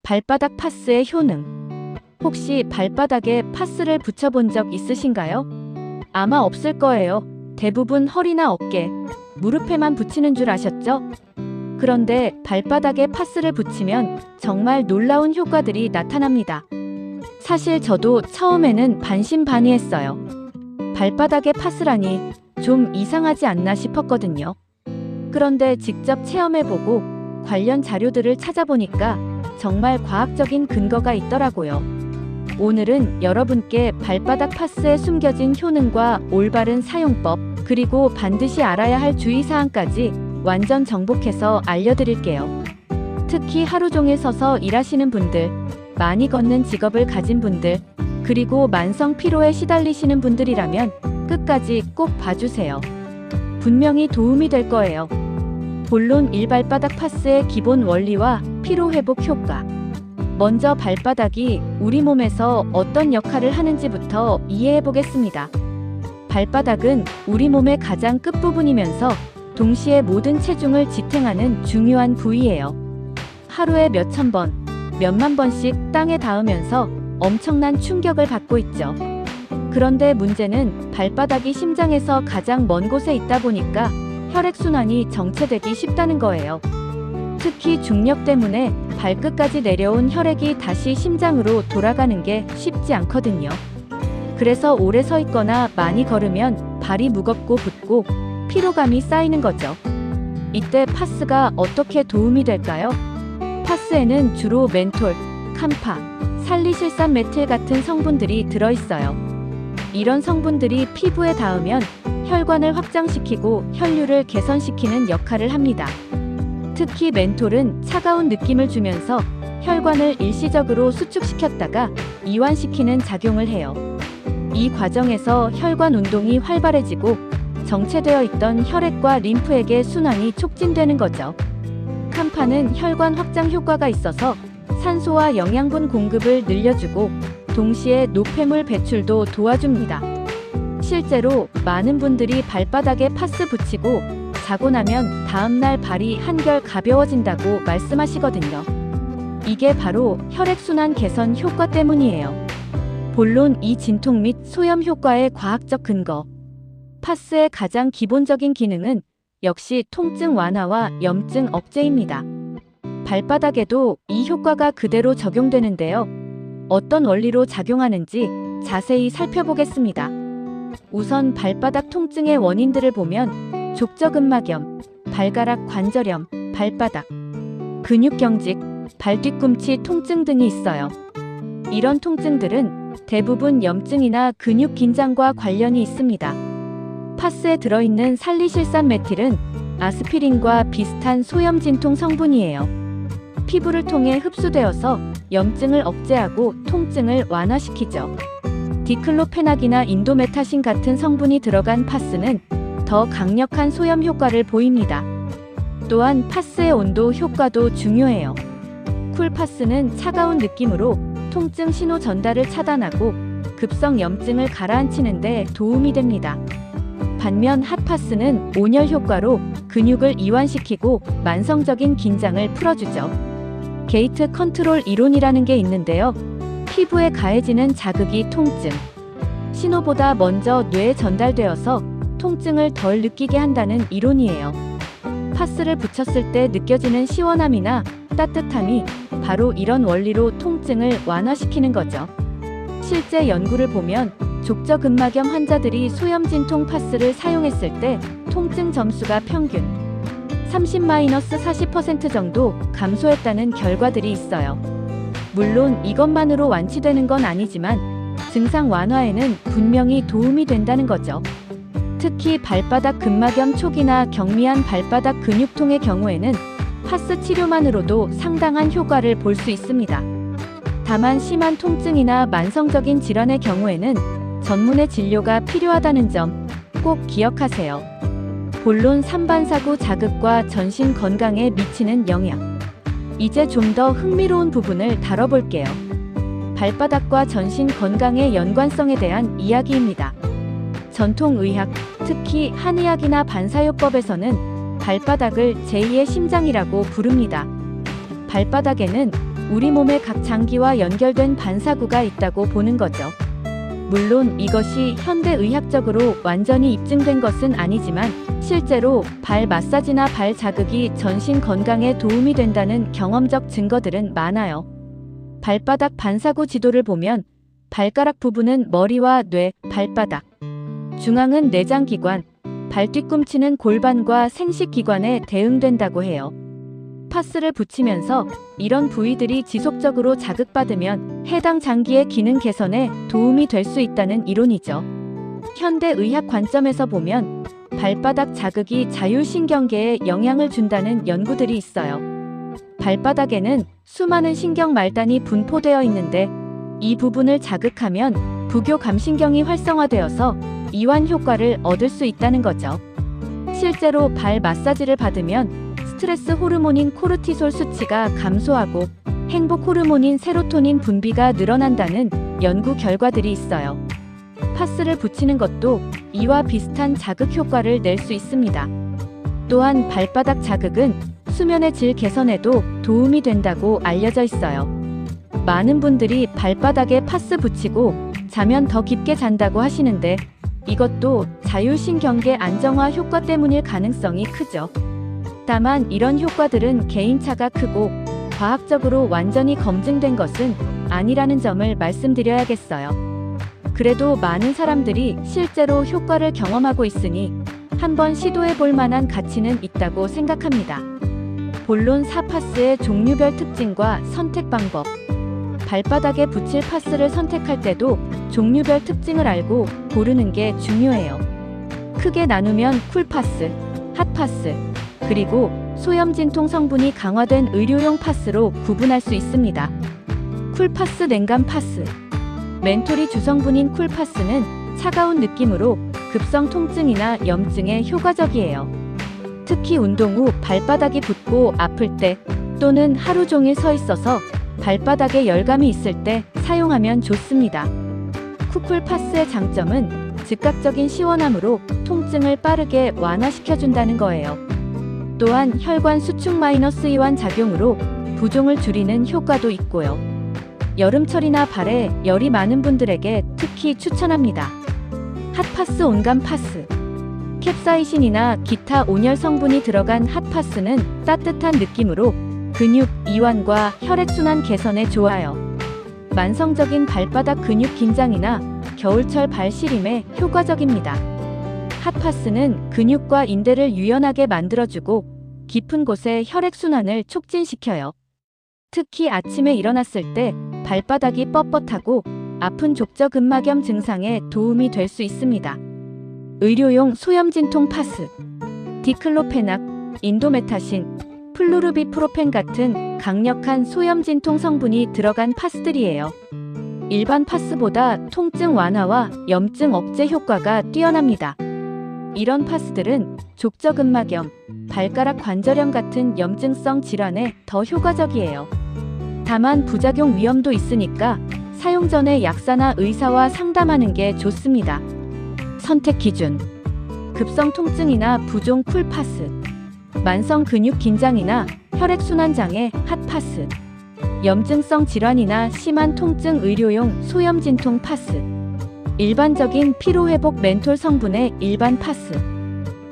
발바닥 파스의 효능. 혹시 발바닥에 파스를 붙여본 적 있으신가요? 아마 없을 거예요. 대부분 허리나 어깨, 무릎에만 붙이는 줄 아셨죠? 그런데 발바닥에 파스를 붙이면 정말 놀라운 효과들이 나타납니다. 사실 저도 처음에는 반신반의했어요. 발바닥에 파스라니 좀 이상하지 않나 싶었거든요. 그런데 직접 체험해보고 관련 자료들을 찾아보니까 정말 과학적인 근거가 있더라고요. 오늘은 여러분께 발바닥 파스에 숨겨진 효능과 올바른 사용법, 그리고 반드시 알아야 할 주의사항까지 완전 정복해서 알려드릴게요. 특히 하루 종일 서서 일하시는 분들, 많이 걷는 직업을 가진 분들, 그리고 만성 피로에 시달리시는 분들이라면 끝까지 꼭 봐주세요. 분명히 도움이 될 거예요. 본론 1. 발바닥 파스의 기본 원리와 피로회복 효과. 먼저 발바닥이 우리 몸에서 어떤 역할을 하는지부터 이해해 보겠습니다. 발바닥은 우리 몸의 가장 끝부분이면서 동시에 모든 체중을 지탱하는 중요한 부위예요. 하루에 몇천 번, 몇만 번씩 땅에 닿으면서 엄청난 충격을 받고 있죠. 그런데 문제는 발바닥이 심장에서 가장 먼 곳에 있다 보니까 혈액순환이 정체되기 쉽다는 거예요. 특히 중력 때문에 발끝까지 내려온 혈액이 다시 심장으로 돌아가는 게 쉽지 않거든요. 그래서 오래 서 있거나 많이 걸으면 발이 무겁고 붓고 피로감이 쌓이는 거죠. 이때 파스가 어떻게 도움이 될까요? 파스에는 주로 멘톨, 캄파, 살리실산 메틸 같은 성분들이 들어있어요. 이런 성분들이 피부에 닿으면 혈관을 확장시키고 혈류를 개선시키는 역할을 합니다. 특히 멘톨은 차가운 느낌을 주면서 혈관을 일시적으로 수축시켰다가 이완시키는 작용을 해요. 이 과정에서 혈관 운동이 활발해지고 정체되어 있던 혈액과 림프에게 순환이 촉진되는 거죠. 캄파는 혈관 확장 효과가 있어서 산소와 영양분 공급을 늘려주고 동시에 노폐물 배출도 도와줍니다. 실제로 많은 분들이 발바닥에 파스 붙이고 자고 나면 다음날 발이 한결 가벼워진다고 말씀하시거든요. 이게 바로 혈액순환 개선 효과 때문이에요. 본론 이 진통 및 소염 효과의 과학적 근거. 파스의 가장 기본적인 기능은 역시 통증 완화와 염증 억제입니다. 발바닥에도 이 효과가 그대로 적용되는데요. 어떤 원리로 작용하는지 자세히 살펴보겠습니다. 우선 발바닥 통증의 원인들을 보면 족저근막염, 발가락 관절염, 발바닥, 근육경직, 발뒤꿈치 통증 등이 있어요. 이런 통증들은 대부분 염증이나 근육 긴장과 관련이 있습니다. 파스에 들어있는 살리실산 메틸은 아스피린과 비슷한 소염 진통 성분이에요. 피부를 통해 흡수되어서 염증을 억제하고 통증을 완화시키죠. 디클로페낙이나 인도메타신 같은 성분이 들어간 파스는 더 강력한 소염 효과를 보입니다. 또한 파스의 온도 효과도 중요해요. 쿨파스는 차가운 느낌으로 통증 신호 전달을 차단하고 급성 염증을 가라앉히는 데 도움이 됩니다. 반면 핫파스는 온열 효과로 근육을 이완시키고 만성적인 긴장을 풀어주죠. 게이트 컨트롤 이론이라는 게 있는데요. 피부에 가해지는 자극이 통증 신호보다 먼저 뇌에 전달되어서 통증을 덜 느끼게 한다는 이론이에요. 파스를 붙였을 때 느껴지는 시원함이나 따뜻함이 바로 이런 원리로 통증을 완화시키는 거죠. 실제 연구를 보면 족저근막염 환자들이 소염진통 파스를 사용했을 때 통증 점수가 평균 30-40% 정도 감소했다는 결과들이 있어요. 물론 이것만으로 완치되는 건 아니지만 증상 완화에는 분명히 도움이 된다는 거죠. 특히 발바닥 근막염 초기나 경미한 발바닥 근육통의 경우에는 파스 치료만으로도 상당한 효과를 볼 수 있습니다. 다만 심한 통증이나 만성적인 질환의 경우에는 전문의 진료가 필요하다는 점 꼭 기억하세요. 본론 산반사구 자극과 전신 건강에 미치는 영향. 이제 좀 더 흥미로운 부분을 다뤄볼게요. 발바닥과 전신 건강의 연관성에 대한 이야기입니다. 전통의학, 특히 한의학이나 반사요법에서는 발바닥을 제2의 심장이라고 부릅니다. 발바닥에는 우리 몸의 각 장기와 연결된 반사구가 있다고 보는 거죠. 물론 이것이 현대의학적으로 완전히 입증된 것은 아니지만 실제로 발 마사지나 발 자극이 전신 건강에 도움이 된다는 경험적 증거들은 많아요. 발바닥 반사구 지도를 보면 발가락 부분은 머리와 뇌, 발바닥, 중앙은 내장기관, 발 뒤꿈치는 골반과 생식기관에 대응된다고 해요. 파스를 붙이면서 이런 부위들이 지속적으로 자극받으면 해당 장기의 기능 개선에 도움이 될 수 있다는 이론이죠. 현대의학 관점에서 보면 발바닥 자극이 자율신경계에 영향을 준다는 연구들이 있어요. 발바닥에는 수많은 신경 말단이 분포되어 있는데 이 부분을 자극하면 부교감신경이 활성화되어서 이완 효과를 얻을 수 있다는 거죠. 실제로 발 마사지를 받으면 스트레스 호르몬인 코르티솔 수치가 감소하고 행복 호르몬인 세로토닌 분비가 늘어난다는 연구 결과들이 있어요. 파스를 붙이는 것도 이와 비슷한 자극 효과를 낼 수 있습니다. 또한 발바닥 자극은 수면의 질 개선에도 도움이 된다고 알려져 있어요. 많은 분들이 발바닥에 파스 붙이고 자면 더 깊게 잔다고 하시는데 이것도 자율신경계 안정화 효과 때문일 가능성이 크죠. 다만 이런 효과들은 개인차가 크고 과학적으로 완전히 검증된 것은 아니라는 점을 말씀드려야겠어요. 그래도 많은 사람들이 실제로 효과를 경험하고 있으니 한번 시도해 볼 만한 가치는 있다고 생각합니다. 본론 4파스의 종류별 특징과 선택 방법. 발바닥에 붙일 파스를 선택할 때도 종류별 특징을 알고 고르는 게 중요해요. 크게 나누면 쿨파스, 핫파스, 그리고 소염진통 성분이 강화된 의료용 파스로 구분할 수 있습니다. 쿨파스, 냉감 파스. 멘톨이 주성분인 쿨파스는 차가운 느낌으로 급성 통증이나 염증에 효과적이에요. 특히 운동 후 발바닥이 붓고 아플 때 또는 하루 종일 서 있어서 발바닥에 열감이 있을 때 사용하면 좋습니다. 쿠쿨파스의 장점은 즉각적인 시원함으로 통증을 빠르게 완화시켜준다는 거예요. 또한 혈관 수축 마이너스 이완 작용으로 부종을 줄이는 효과도 있고요. 여름철이나 발에 열이 많은 분들에게 특히 추천합니다. 핫파스, 온감 파스. 캡사이신이나 기타 온열 성분이 들어간 핫파스는 따뜻한 느낌으로 근육 이완과 혈액순환 개선에 좋아요. 만성적인 발바닥 근육 긴장이나 겨울철 발 시림에 효과적입니다. 핫파스는 근육과 인대를 유연하게 만들어주고 깊은 곳에 혈액순환을 촉진시켜요. 특히 아침에 일어났을 때 발바닥이 뻣뻣하고 아픈 족저근막염 증상에 도움이 될 수 있습니다. 의료용 소염진통 파스. 디클로페낙, 인도메타신, 플루르비프로펜 같은 강력한 소염진통 성분이 들어간 파스들이에요. 일반 파스보다 통증 완화와 염증 억제 효과가 뛰어납니다. 이런 파스들은 족저근막염, 발가락 관절염 같은 염증성 질환에 더 효과적이에요. 다만 부작용 위험도 있으니까 사용 전에 약사나 의사와 상담하는 게 좋습니다. 선택 기준. 급성 통증이나 부종 쿨파스, 만성 근육 긴장이나 혈액순환 장애 핫파스, 염증성 질환이나 심한 통증 의료용 소염진통 파스, 일반적인 피로회복 멘톨 성분의 일반 파스.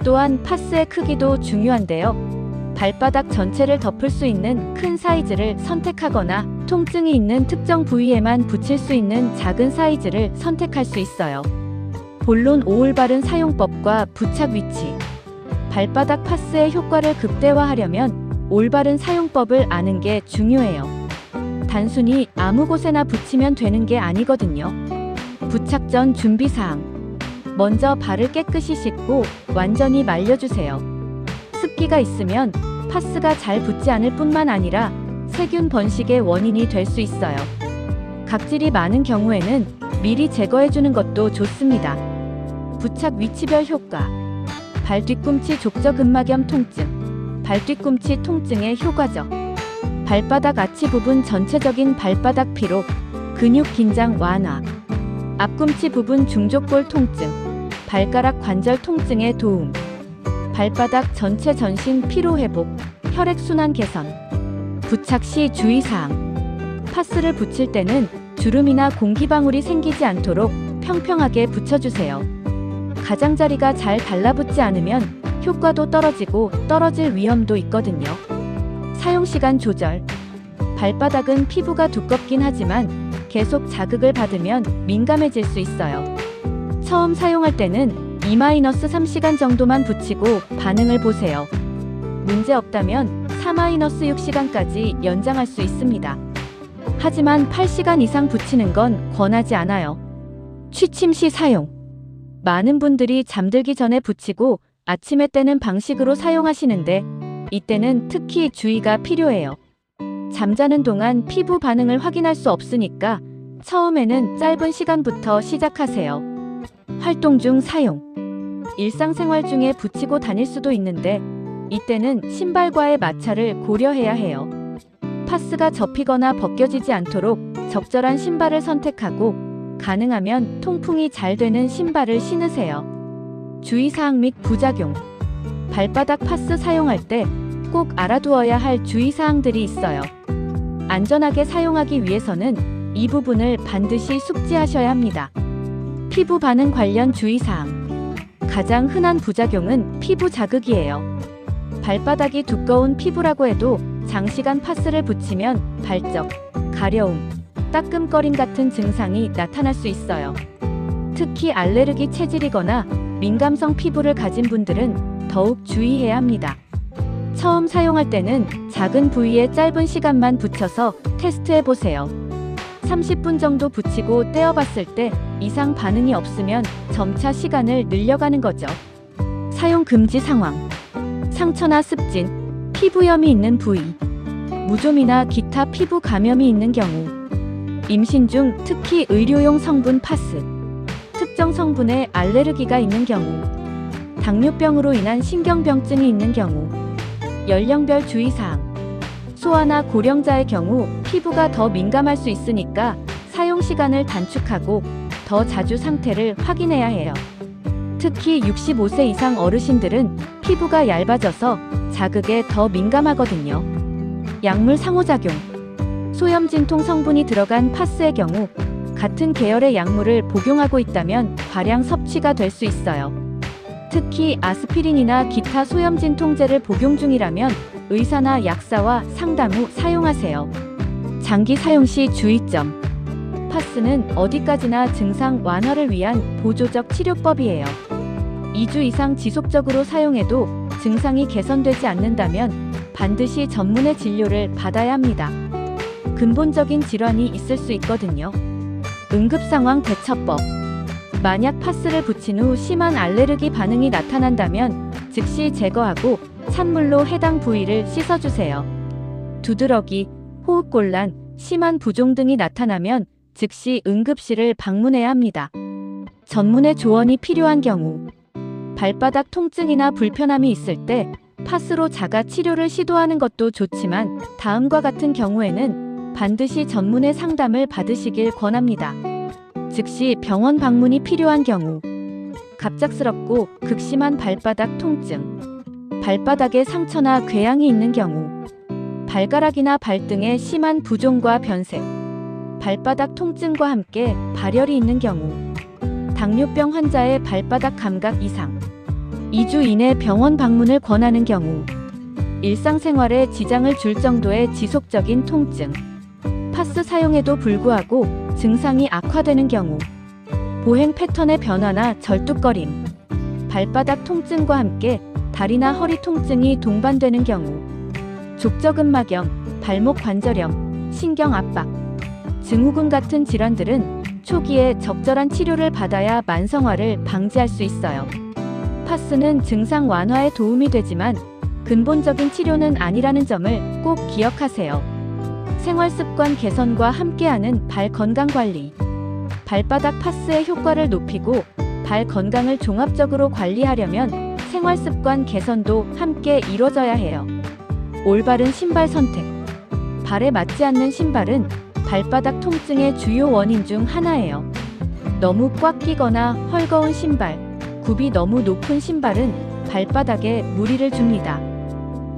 또한 파스의 크기도 중요한데요. 발바닥 전체를 덮을 수 있는 큰 사이즈를 선택하거나 통증이 있는 특정 부위에만 붙일 수 있는 작은 사이즈를 선택할 수 있어요. 본론 올바른 사용법과 부착 위치. 발바닥 파스의 효과를 극대화하려면 올바른 사용법을 아는 게 중요해요. 단순히 아무 곳에나 붙이면 되는 게 아니거든요. 부착 전 준비사항. 먼저 발을 깨끗이 씻고 완전히 말려주세요. 습기가 있으면 파스가 잘 붙지 않을 뿐만 아니라 세균 번식의 원인이 될 수 있어요. 각질이 많은 경우에는 미리 제거해주는 것도 좋습니다. 부착 위치별 효과. 발 뒤꿈치 족저근막염 통증. 발 뒤꿈치 통증에 효과적. 발바닥 아치 부분 전체적인 발바닥 피로, 근육 긴장 완화. 앞꿈치 부분 중족골 통증, 발가락 관절 통증에 도움. 발바닥 전체 전신 피로 회복, 혈액순환 개선. 부착 시 주의사항. 파스를 붙일 때는 주름이나 공기방울이 생기지 않도록 평평하게 붙여주세요. 가장자리가 잘 달라붙지 않으면 효과도 떨어지고 떨어질 위험도 있거든요. 사용시간 조절. 발바닥은 피부가 두껍긴 하지만 계속 자극을 받으면 민감해질 수 있어요. 처음 사용할 때는 2-3시간 정도만 붙이고 반응을 보세요. 문제 없다면 4-6시간까지 연장할 수 있습니다. 하지만 8시간 이상 붙이는 건 권하지 않아요. 취침 시 사용. 많은 분들이 잠들기 전에 붙이고 아침에 떼는 방식으로 사용하시는데 이때는 특히 주의가 필요해요. 잠자는 동안 피부 반응을 확인할 수 없으니까 처음에는 짧은 시간부터 시작하세요. 활동 중 사용. 일상생활 중에 붙이고 다닐 수도 있는데 이때는 신발과의 마찰을 고려해야 해요. 파스가 접히거나 벗겨지지 않도록 적절한 신발을 선택하고 가능하면 통풍이 잘 되는 신발을 신으세요. 주의사항 및 부작용. 발바닥 파스 사용할 때 꼭 알아두어야 할 주의사항들이 있어요. 안전하게 사용하기 위해서는 이 부분을 반드시 숙지하셔야 합니다. 피부 반응 관련 주의사항. 가장 흔한 부작용은 피부 자극이에요. 발바닥이 두꺼운 피부라고 해도 장시간 파스를 붙이면 발적, 가려움, 따끔거림 같은 증상이 나타날 수 있어요. 특히 알레르기 체질이거나 민감성 피부를 가진 분들은 더욱 주의해야 합니다. 처음 사용할 때는 작은 부위에 짧은 시간만 붙여서 테스트해 보세요. 30분 정도 붙이고 떼어봤을 때 이상 반응이 없으면 점차 시간을 늘려가는 거죠. 사용 금지 상황. 상처나 습진, 피부염이 있는 부위, 무좀이나 기타 피부 감염이 있는 경우, 임신 중 특히 의료용 성분 파스, 특정 성분에 알레르기가 있는 경우, 당뇨병으로 인한 신경병증이 있는 경우, 연령별 주의사항. 소아나 고령자의 경우 피부가 더 민감할 수 있으니까 사용 시간을 단축하고 더 자주 상태를 확인해야 해요. 특히 65세 이상 어르신들은 피부가 얇아져서 자극에 더 민감하거든요. 약물 상호작용. 소염진통 성분이 들어간 파스의 경우 같은 계열의 약물을 복용하고 있다면 과량 섭취가 될 수 있어요. 특히 아스피린이나 기타 소염진통제를 복용 중이라면 의사나 약사와 상담 후 사용하세요. 장기 사용 시 주의점. 파스는 어디까지나 증상 완화를 위한 보조적 치료법이에요. 2주 이상 지속적으로 사용해도 증상이 개선되지 않는다면 반드시 전문의 진료를 받아야 합니다. 근본적인 질환이 있을 수 있거든요. 응급상황 대처법. 만약 파스를 붙인 후 심한 알레르기 반응이 나타난다면 즉시 제거하고 찬물로 해당 부위를 씻어주세요. 두드러기, 호흡곤란, 심한 부종 등이 나타나면 즉시 응급실을 방문해야 합니다. 전문의 조언이 필요한 경우. 발바닥 통증이나 불편함이 있을 때 파스로 자가 치료를 시도하는 것도 좋지만 다음과 같은 경우에는 반드시 전문의 상담을 받으시길 권합니다. 즉시 병원 방문이 필요한 경우. 갑작스럽고 극심한 발바닥 통증. 발바닥에 상처나 궤양이 있는 경우. 발가락이나 발등에 심한 부종과 변색. 발바닥 통증과 함께 발열이 있는 경우. 당뇨병 환자의 발바닥 감각 이상. 2주 이내 병원 방문을 권하는 경우. 일상생활에 지장을 줄 정도의 지속적인 통증. 파스 사용에도 불구하고 증상이 악화되는 경우. 보행 패턴의 변화나 절뚝거림. 발바닥 통증과 함께 다리나 허리 통증이 동반되는 경우. 족저근막염, 발목 관절염, 신경 압박, 증후군 같은 질환들은 초기에 적절한 치료를 받아야 만성화를 방지할 수 있어요. 파스는 증상 완화에 도움이 되지만 근본적인 치료는 아니라는 점을 꼭 기억하세요. 생활습관 개선과 함께하는 발 건강 관리. 발바닥 파스의 효과를 높이고 발 건강을 종합적으로 관리하려면 생활습관 개선도 함께 이뤄져야 해요. 올바른 신발 선택. 발에 맞지 않는 신발은 발바닥 통증의 주요 원인 중 하나예요. 너무 꽉 끼거나 헐거운 신발, 굽이 너무 높은 신발은 발바닥에 무리를 줍니다.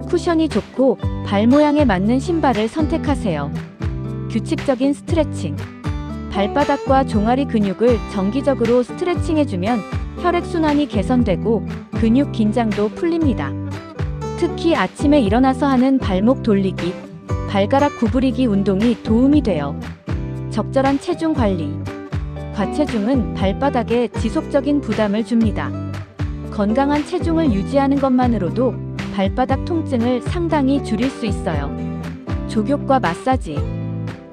쿠션이 좋고 발 모양에 맞는 신발을 선택하세요. 규칙적인 스트레칭. 발바닥과 종아리 근육을 정기적으로 스트레칭해주면 혈액순환이 개선되고 근육 긴장도 풀립니다. 특히 아침에 일어나서 하는 발목 돌리기, 발가락 구부리기 운동이 도움이 돼요. 적절한 체중 관리. 과체중은 발바닥에 지속적인 부담을 줍니다. 건강한 체중을 유지하는 것만으로도 발바닥 통증을 상당히 줄일 수 있어요. 족욕과 마사지.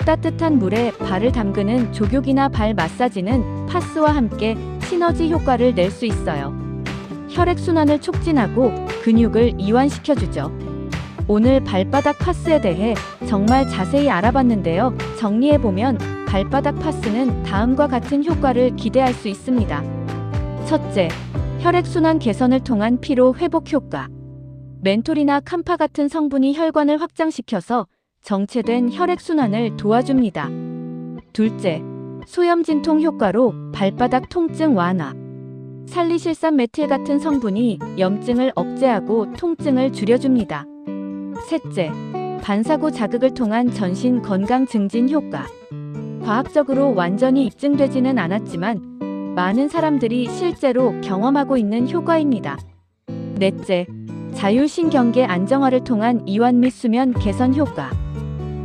따뜻한 물에 발을 담그는 족욕이나 발 마사지는 파스와 함께 시너지 효과를 낼 수 있어요. 혈액순환을 촉진하고 근육을 이완시켜주죠. 오늘 발바닥 파스에 대해 정말 자세히 알아봤는데요. 정리해보면 발바닥 파스는 다음과 같은 효과를 기대할 수 있습니다. 첫째, 혈액순환 개선을 통한 피로 회복 효과. 멘톨이나 캄파 같은 성분이 혈관을 확장시켜서 정체된 혈액순환을 도와줍니다. 둘째, 소염 진통 효과로 발바닥 통증 완화. 살리실산 메틸 같은 성분이 염증을 억제하고 통증을 줄여줍니다. 셋째, 반사구 자극을 통한 전신 건강 증진 효과. 과학적으로 완전히 입증되지는 않았지만 많은 사람들이 실제로 경험하고 있는 효과입니다. 넷째, 자율신경계 안정화를 통한 이완 및 수면 개선 효과.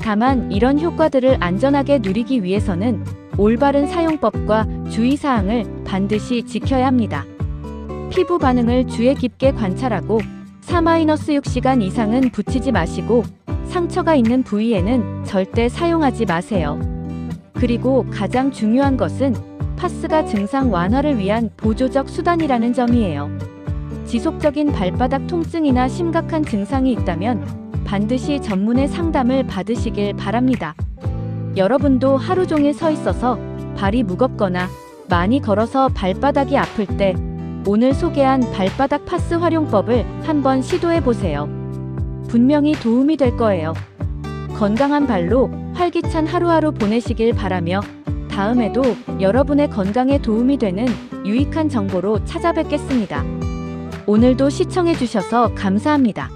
다만 이런 효과들을 안전하게 누리기 위해서는 올바른 사용법과 주의사항을 반드시 지켜야 합니다. 피부 반응을 주의 깊게 관찰하고 4-6시간 이상은 붙이지 마시고 상처가 있는 부위에는 절대 사용하지 마세요. 그리고 가장 중요한 것은 파스가 증상 완화를 위한 보조적 수단이라는 점이에요. 지속적인 발바닥 통증이나 심각한 증상이 있다면 반드시 전문의 상담을 받으시길 바랍니다. 여러분도 하루 종일 서 있어서 발이 무겁거나 많이 걸어서 발바닥이 아플 때 오늘 소개한 발바닥 파스 활용법을 한번 시도해 보세요. 분명히 도움이 될 거예요. 건강한 발로 활기찬 하루하루 보내시길 바라며 다음에도 여러분의 건강에 도움이 되는 유익한 정보로 찾아뵙겠습니다. 오늘도 시청해 주셔서 감사합니다.